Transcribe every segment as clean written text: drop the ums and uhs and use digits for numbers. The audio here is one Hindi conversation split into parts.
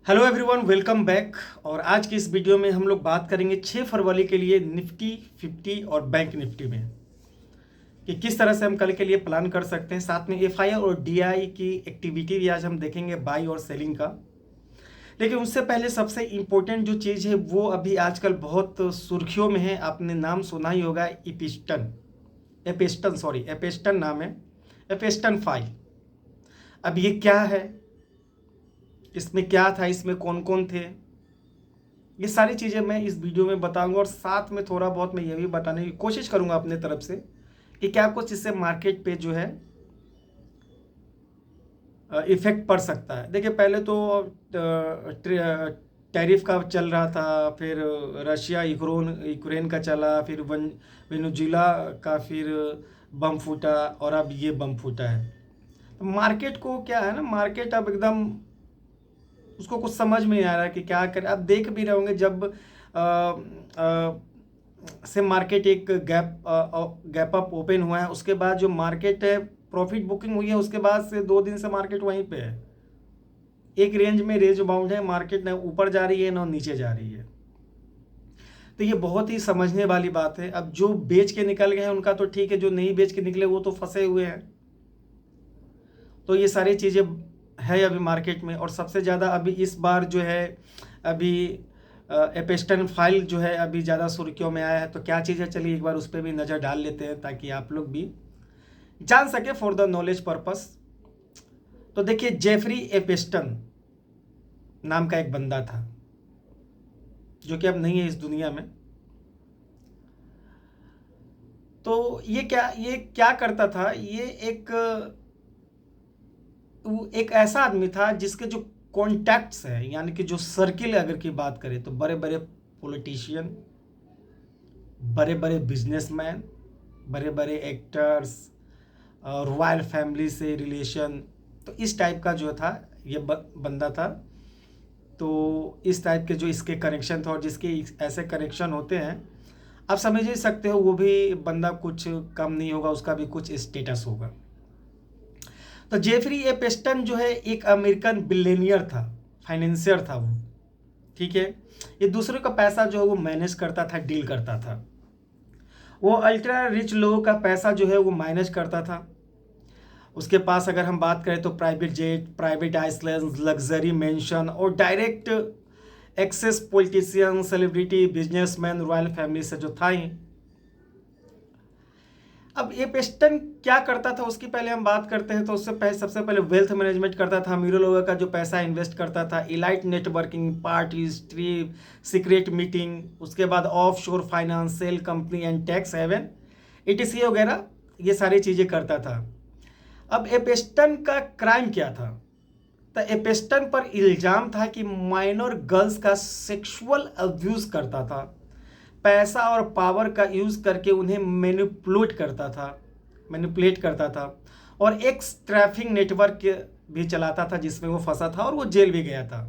Hello everyone, welcome back. और आज की इस वीडियो में हम लोग बात करेंगे 6 फरवरी के लिए निफ्टी 50 और बैंक निफ्टी में कि किस तरह से हम कल के लिए प्लान कर सकते हैं। साथ में एफआईआर और डीआई की एक्टिविटी भी आज हम देखेंगे, बाई और सेलिंग का। लेकिन उससे पहले सबसे इम्पोर्टेंट जो चीज़ है वो अभी आजकल बहुत सुर्खियों में है। आपने नाम सुना ही होगा, एपेस्टन नाम है, एपेस्टन फाइल। अब ये क्या है, इसमें क्या था, इसमें कौन कौन थे, ये सारी चीज़ें मैं इस वीडियो में बताऊंगा। और साथ में थोड़ा बहुत मैं ये भी बताने की कोशिश करूंगा अपने तरफ से कि क्या कुछ इससे मार्केट पे जो है इफेक्ट पड़ सकता है। देखिए, पहले तो टैरिफ का चल रहा था, फिर रशिया यूक्रेन का चला, फिर वेनेजुएला का फिर बम फूटा, और अब ये बम फूटा है। तो मार्केट को क्या है ना, मार्केट अब एकदम उसको कुछ समझ में नहीं आ रहा है कि क्या करे। आप देख भी रहे होंगे जब से मार्केट एक गैप अप ओपन हुआ है, उसके बाद जो मार्केट है प्रॉफिट बुकिंग हुई है, उसके बाद से 2 दिन से मार्केट वहीं पे है, एक रेंज में रेंज बाउंड है। मार्केट न ऊपर जा रही है न नीचे जा रही है। तो ये बहुत ही समझने वाली बात है। अब जो बेच के निकल गए हैं उनका तो ठीक है, जो नहीं बेच के निकले वो तो फंसे हुए हैं। तो ये सारी चीज़ें है अभी मार्केट में। और सबसे ज़्यादा अभी इस बार जो है, अभी एपेस्टन फाइल जो है अभी ज़्यादा सुर्खियों में आया है। तो क्या चीज़ है, चलिए एक बार उस पर भी नज़र डाल लेते हैं ताकि आप लोग भी जान सके फॉर द नॉलेज पर्पस। तो देखिए, जेफरी एपेस्टन नाम का एक बंदा था जो कि अब नहीं है इस दुनिया में। तो ये क्या करता था, ये एक ऐसा आदमी था जिसके जो कॉन्टैक्ट्स हैं, यानी कि जो सर्किल अगर की बात करें तो बड़े बड़े पॉलिटिशियन, बड़े बड़े बिजनेसमैन, बड़े बड़े एक्टर्स, रॉयल फैमिली से रिलेशन, तो इस टाइप का जो था ये बंदा था। तो इस टाइप के जो इसके कनेक्शन थे, और जिसके ऐसे कनेक्शन होते हैं आप समझ ही सकते हो, वो भी बंदा कुछ कम नहीं होगा, उसका भी कुछ स्टेटस होगा। तो जेफरी एपेस्टन जो है एक अमेरिकन बिलियनियर था, फाइनेंसियर था वो, ठीक है। ये दूसरों का पैसा जो है वो मैनेज करता था, डील करता था। वो अल्ट्रा रिच लोगों का पैसा जो है वो मैनेज करता था। उसके पास अगर हम बात करें तो private jet, private island, luxury mansion और direct access politician, celebrity, businessman, royal family से जो था ही। अब ये पेस्टन क्या करता था उसकी पहले हम बात करते हैं। तो उससे पहले सबसे पहले वेल्थ मैनेजमेंट करता था, अमीरों लोगों का जो पैसा इन्वेस्ट करता था, elite networking, parties, trip, secret meeting, उसके बाद offshore finance, shell company and tax haven, ETC वगैरह, ये सारी चीज़ें करता था। अब एपेस्टन का क्राइम क्या था, तो एपेस्टन पर इल्ज़ाम था कि माइनर गर्ल्स का सेक्सुअल अब्यूज़ करता था, पैसा और पावर का यूज़ करके उन्हें मैनिपुलेट करता था, और एक ट्रैफिक नेटवर्क भी चलाता था जिसमें वो फंसा था और वो जेल भी गया था।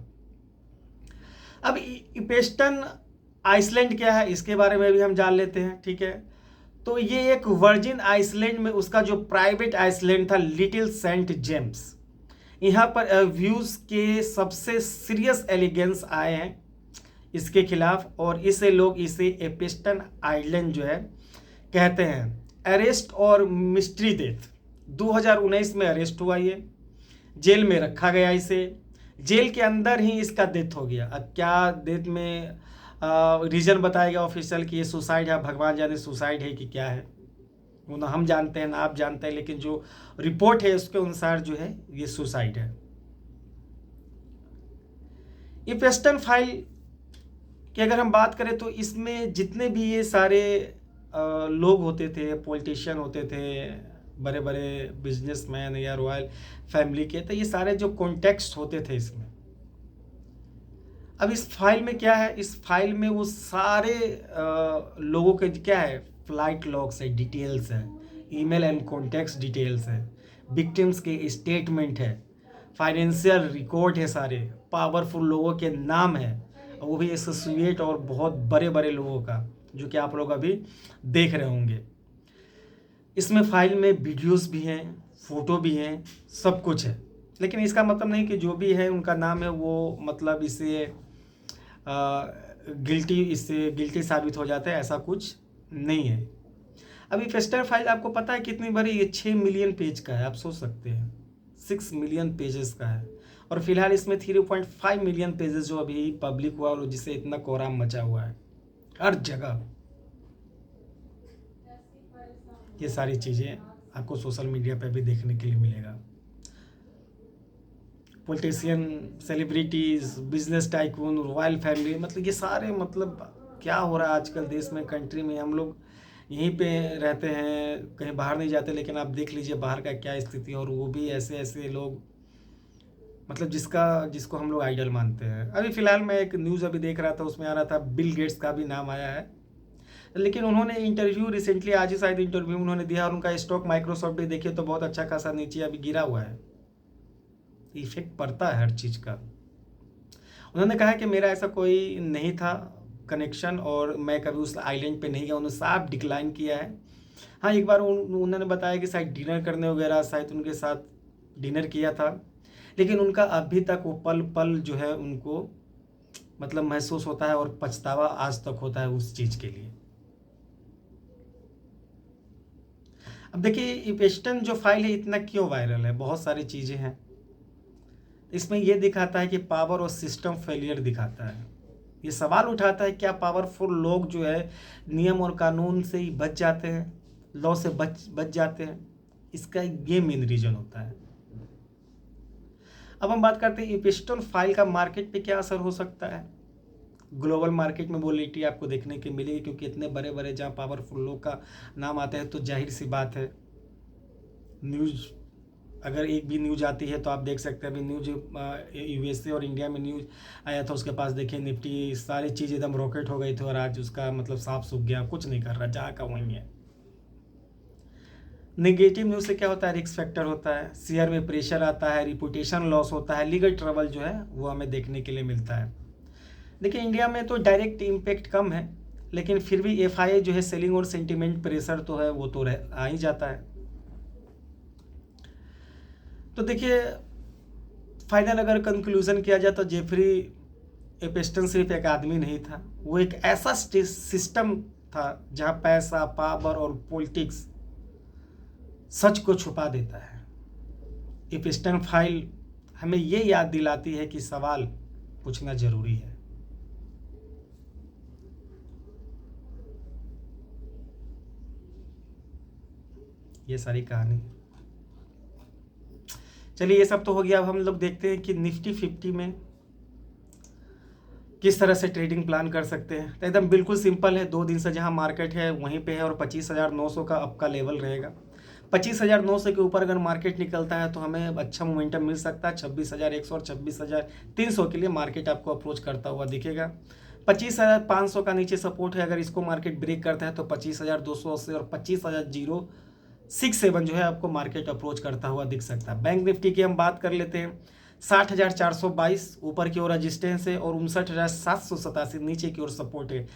अब एपेस्टन आइसलैंड क्या है इसके बारे में भी हम जान लेते हैं, ठीक है। तो ये एक वर्जिन आइसलैंड में उसका जो प्राइवेट आइसलैंड था, लिटिल सेंट जेम्स, यहाँ पर अब्यूज़ के सबसे सीरियस एलिगेंस आए हैं इसके खिलाफ, और इसे एपेस्टन आइलैंड जो है कहते हैं। अरेस्ट और मिस्ट्री डेथ, 2019 में अरेस्ट हुआ, ये जेल में रखा गया, इसे जेल के अंदर ही इसका डेथ हो गया। अब क्या डेथ में रीज़न बताया गया ऑफिशियल कि ये सुसाइड है, भगवान जाने सुसाइड है कि क्या है, वो ना हम जानते हैं ना आप जानते हैं, लेकिन जो रिपोर्ट है उसके अनुसार जो है ये सुसाइड है। एपेस्टन फाइल कि अगर हम बात करें तो इसमें जितने भी ये सारे लोग होते थे, पॉलिटिशियन होते थे, बड़े बड़े बिजनेसमैन या रॉयल फैमिली के, तो ये सारे जो कॉन्टेक्स्ट होते थे इसमें। अब इस फाइल में क्या है, इस फाइल में वो सारे लोगों के क्या है, फ्लाइट लॉग्स है, डिटेल्स है, ईमेल एंड कॉन्टेक्स्ट डिटेल्स है, विक्टिम्स के स्टेटमेंट है, फाइनेंशियल रिकॉर्ड है, सारे पावरफुल लोगों के नाम है, वो भी एसोसिएट और बहुत बड़े बड़े लोगों का, जो कि आप लोग अभी देख रहे होंगे। इसमें फाइल में वीडियोस भी हैं, फोटो भी हैं, सब कुछ है। लेकिन इसका मतलब नहीं कि जो भी है उनका नाम है वो मतलब इससे इससे गिल्टी साबित हो जाता है, ऐसा कुछ नहीं है। अभी फेस्टर फाइल आपको पता है कितनी बड़ी, ये 6 मिलियन पेज का है, आप सोच सकते हैं 6 मिलियन पेजेस का है। और फिलहाल इसमें 3.5 मिलियन पेजेस जो अभी पब्लिक हुआ और जिससे इतना कोहराम मचा हुआ है हर जगह। ये सारी चीज़ें आपको सोशल मीडिया पे भी देखने के लिए मिलेगा। Politician, celebrities, business tycoon, royal family, मतलब ये सारे, मतलब क्या हो रहा है आजकल देश में, कंट्री में। हम लोग यहीं पे रहते हैं, कहीं बाहर नहीं जाते, लेकिन आप देख लीजिए बाहर का क्या स्थिति है। और वो भी ऐसे ऐसे लोग, मतलब जिसको हम लोग आइडल मानते हैं। अभी फ़िलहाल मैं एक न्यूज़ अभी देख रहा था, उसमें आ रहा था बिल गेट्स का भी नाम आया है। लेकिन उन्होंने इंटरव्यू रिसेंटली, आज ही शायद इंटरव्यू उन्होंने दिया, और उनका स्टॉक माइक्रोसॉफ्ट भी देखिए तो बहुत अच्छा खासा नीचे अभी गिरा हुआ है। इफेक्ट पड़ता है हर चीज़ का। उन्होंने कहा कि मेरा ऐसा कोई नहीं था कनेक्शन और मैं कभी उस आइलैंड पे नहीं गया, उन्होंने साफ डिक्लाइन किया है। हाँ, एक बार उन्होंने बताया कि शायद डिनर करने वगैरह शायद उनके साथ डिनर किया था, लेकिन उनका अभी तक वो पल पल जो है उनको मतलब महसूस होता है और पछतावा आज तक होता है उस चीज़ के लिए। अब देखिए इपेस्टन जो फाइल है इतना क्यों वायरल है, बहुत सारी चीज़ें हैं। इसमें यह दिखाता है कि पावर और सिस्टम फेलियर दिखाता है। ये सवाल उठाता है क्या पावरफुल लोग जो है नियम और कानून से ही बच जाते हैं, लॉ से बच जाते हैं। इसका ये मेन रीजन होता है। अब हम बात करते हैं इपेस्टन फाइल का मार्केट पे क्या असर हो सकता है। ग्लोबल मार्केट में वोलेटिलिटी आपको देखने की मिलेगी, क्योंकि इतने बड़े बड़े जहाँ पावरफुल लोग का नाम आता है तो जाहिर सी बात है न्यूज़, अगर एक भी न्यूज आती है तो आप देख सकते हैं। अभी न्यूज यूएसए और इंडिया में न्यूज आया था, उसके पास देखिए निफ्टी सारी चीज़ एकदम रॉकेट हो गई थी, और आज उसका मतलब साफ सूख गया, कुछ नहीं कर रहा, जहाँ का वहीं है। नेगेटिव न्यूज़ से क्या होता है, रिस्क फैक्टर होता है, शेयर में प्रेशर आता है, रिपुटेशन लॉस होता है, लीगल ट्रबल जो है वो हमें देखने के लिए मिलता है। देखिए इंडिया में तो डायरेक्ट इम्पैक्ट कम है, लेकिन फिर भी एफआईआई जो है सेलिंग और सेंटिमेंट प्रेशर तो है, वो तो आ ही जाता है। तो देखिए फाइनल अगर कंक्लूजन किया जाए तो जेफरी एपेस्टन सिर्फ एक आदमी नहीं था, वो एक ऐसा सिस्टम था जहां पैसा, पावर और पॉलिटिक्स सच को छुपा देता है। एपेस्टन फाइल हमें ये याद दिलाती है कि सवाल पूछना जरूरी है। ये सारी कहानी। चलिए ये सब तो हो गया। अब हम लोग देखते हैं कि निफ्टी 50 में किस तरह से ट्रेडिंग प्लान कर सकते हैं। तो एकदम बिल्कुल सिंपल है, 2 दिन से जहां मार्केट है वहीं पे है, और 25,900 का अप का लेवल रहेगा। 25,900 के ऊपर अगर मार्केट निकलता है तो हमें अच्छा मोमेंटम मिल सकता है। 26,100 और 26,300 के लिए मार्केट आपको अप्रोच करता हुआ दिखेगा। 25,500 का नीचे सपोर्ट है, अगर इसको मार्केट ब्रेक करता है तो 25,280 और 25,067 जो है आपको मार्केट अप्रोच करता हुआ दिख सकता है। बैंक निफ्टी की हम बात कर लेते हैं। 60,422 ऊपर की ओर रजिस्टेंस है, और 59,787 नीचे की ओर सपोर्ट है।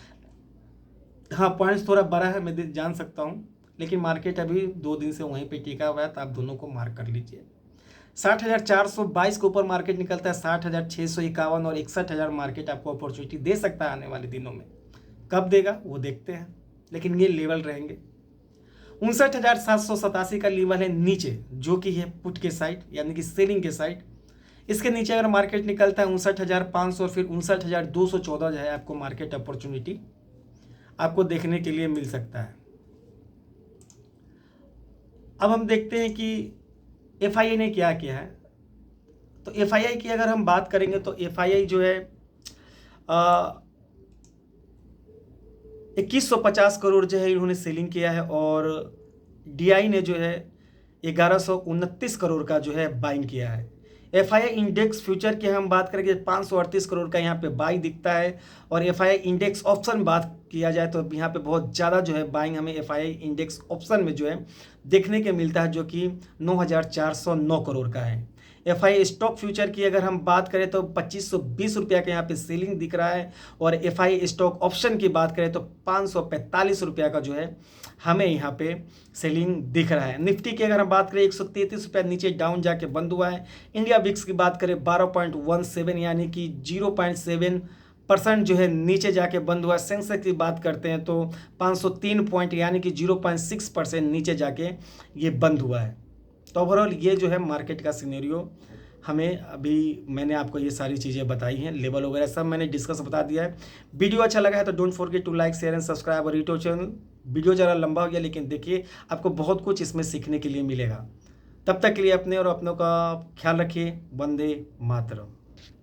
हाँ, पॉइंट्स थोड़ा बड़ा है, मैं जान सकता हूँ, लेकिन मार्केट अभी 2 दिन से वहीं पे टिका हुआ है, तो आप दोनों को मार्क कर लीजिए। 60,422 के ऊपर मार्केट निकलता है, 60,651 और 61,000 मार्केट आपको अपॉर्चुनिटी दे सकता है आने वाले दिनों में। कब देगा वो देखते हैं, लेकिन ये लेवल रहेंगे। 59,787 का लेवल है नीचे, जो कि है पुट के साइड, यानी कि सेलिंग के साइड। इसके नीचे अगर मार्केट निकलता है 59,500 और फिर 59,214 जो है आपको मार्केट अपॉर्चुनिटी आपको देखने के लिए मिल सकता है। अब हम देखते हैं कि एफआईआई ने क्या किया है। तो एफआईआई की अगर हम बात करेंगे तो एफआईआई जो है 2150 करोड़ जो है इन्होंने सेलिंग किया है, और डीआई ने जो है 1129 करोड़ का जो है बाइंग किया है। एफआईआई इंडेक्स फ्यूचर की हम बात करेंगे 538 करोड़ का यहाँ पे बाई दिखता है, और एफआईआई इंडेक्स ऑप्शन बात किया जाए तो यहाँ पे बहुत ज़्यादा जो है बाइंग हमें एफआईआई इंडेक्स ऑप्शन में जो है देखने के मिलता है, जो कि 9,409 करोड़ का है। FI स्टॉक फ्यूचर की अगर हम बात करें तो 2520 रुपया का यहाँ पे सेलिंग दिख रहा है, और FI स्टॉक ऑप्शन की बात करें तो 545 रुपया का जो है हमें यहाँ पे सेलिंग दिख रहा है। निफ्टी की अगर हम बात करें 133 रुपया नीचे डाउन जाके बंद हुआ है। इंडिया विक्स की बात करें 12.17 यानी कि 0.7% जो है नीचे जाके बंद हुआ है। सेंसेक्स की बात करते हैं तो 503 पॉइंट यानी कि 0.6% नीचे जाके ये बंद हुआ है। तो ओवरऑल ये जो है मार्केट का सिनेरियो हमें अभी मैंने आपको ये सारी चीज़ें बताई हैं, लेवल वगैरह सब मैंने डिस्कस बता दिया है। वीडियो अच्छा लगा है तो don't forget to like share and subscribe और यूट्यूब चैनल। वीडियो ज़रा लंबा हो गया लेकिन देखिए आपको बहुत कुछ इसमें सीखने के लिए मिलेगा। तब तक के लिए अपने और अपनों का ख्याल रखिए। वंदे मातरम।